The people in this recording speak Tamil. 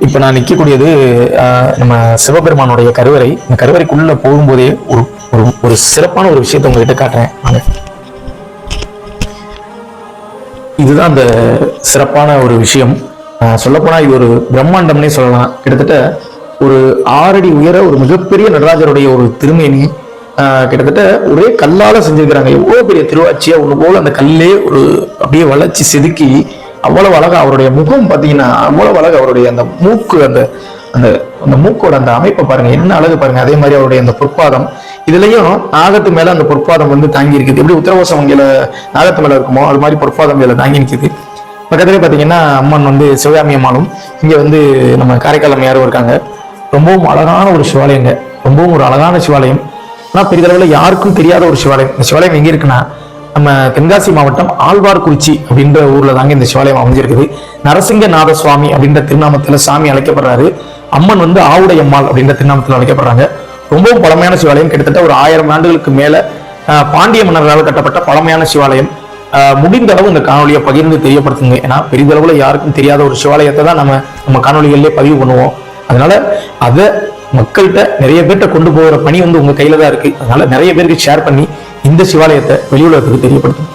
இப்போ நான் நிற்கக்கூடியது நம்ம சிவபெருமானுடைய கருவறை. இந்த கருவறைக்குள்ள போகும்போதே ஒரு ஒரு ஒரு சிறப்பான ஒரு விஷயத்தை உங்ககிட்ட காட்டுறேன். இதுதான் அந்த சிறப்பான ஒரு விஷயம். சொல்லப்போனா இது ஒரு பிரம்மாண்டம்னே சொல்லலாம். கிட்டத்தட்ட ஒரு 6 அடி உயர ஒரு மிகப்பெரிய நடராஜருடைய ஒரு திருமேனி, கிட்டத்தட்ட ஒரே கல்லால செஞ்சிருக்கிறாங்க. எவ்வளவு பெரிய திருவாட்சியா ஒண்ணு போல அந்த கல்லே ஒரு அப்படியே வளைச்சி செதுக்கி அவ்வளவு அழகா. அவருடைய முகம் பாத்தீங்கன்னா அவ்வளவு அழகு. அவருடைய அந்த மூக்கு, அந்த அந்த அந்த மூக்கோட அந்த அமைப்பை பாருங்க, என்ன அழகு பாருங்க. அதே மாதிரி அவருடைய அந்த பொற்பாதம், இதுலயும் நாகத்து மேல அந்த பொற்பாதம் வந்து தாங்கி இருக்குது. எப்படி உத்தரவாசம் வங்கியில நாகத்து மேல இருக்குமோ அது மாதிரி பொற்பாதம் மேல தாங்கி நிற்குது. பக்கத்துலேயே பாத்தீங்கன்னா அம்மன் வந்து சிவகாமி அம்மாளும், இங்க வந்து நம்ம காரைக்கால் அம்மையாரும் இருக்காங்க. ரொம்பவும் அழகான ஒரு சிவாலயங்க, ரொம்பவும் ஒரு அழகான சிவாலயம். ஆனா பெரிதளவில் யாருக்கும் தெரியாத ஒரு சிவாலயம். இந்த சிவாலயம் எங்க இருக்குன்னா நம்ம தென்காசி மாவட்டம் ஆழ்வார்குறிச்சி அப்படின்ற ஊர்ல தாங்க இந்த சிவாலயம் அமைஞ்சிருக்குது. நரசிங்கநாத சுவாமி அப்படின்ற திருநாமத்துல சாமி அழைக்கப்படுறாரு. அம்மன் வந்து ஆவுடையம்மாள் அப்படின்ற திருநாமத்தில் அழைக்கப்படுறாங்க. ரொம்பவும் பழமையான சிவாலயம். கிட்டத்தட்ட ஒரு 1000 ஆண்டுகளுக்கு மேல பாண்டிய மன்னர்களால் கட்டப்பட்ட பழமையான சிவாலயம். முடிந்த அளவு இந்த காணொலியை பகிர்ந்து தெரியப்படுத்துங்க. ஏன்னா பெரிதளவுல யாருக்கும் தெரியாத ஒரு சிவாலயத்தை தான் நம்ம காணொலிகளிலே பதிவு பண்ணுவோம். அதனால அதை மக்கள்கிட்ட நிறைய பேர்கிட்ட கொண்டு போகிற பணி வந்து உங்க கையில தான் இருக்கு. அதனால நிறைய பேருக்கு ஷேர் பண்ணி இந்த சிவாலயத்தை வெளியுலகத்துக்கு தெரியப்படுத்தும்.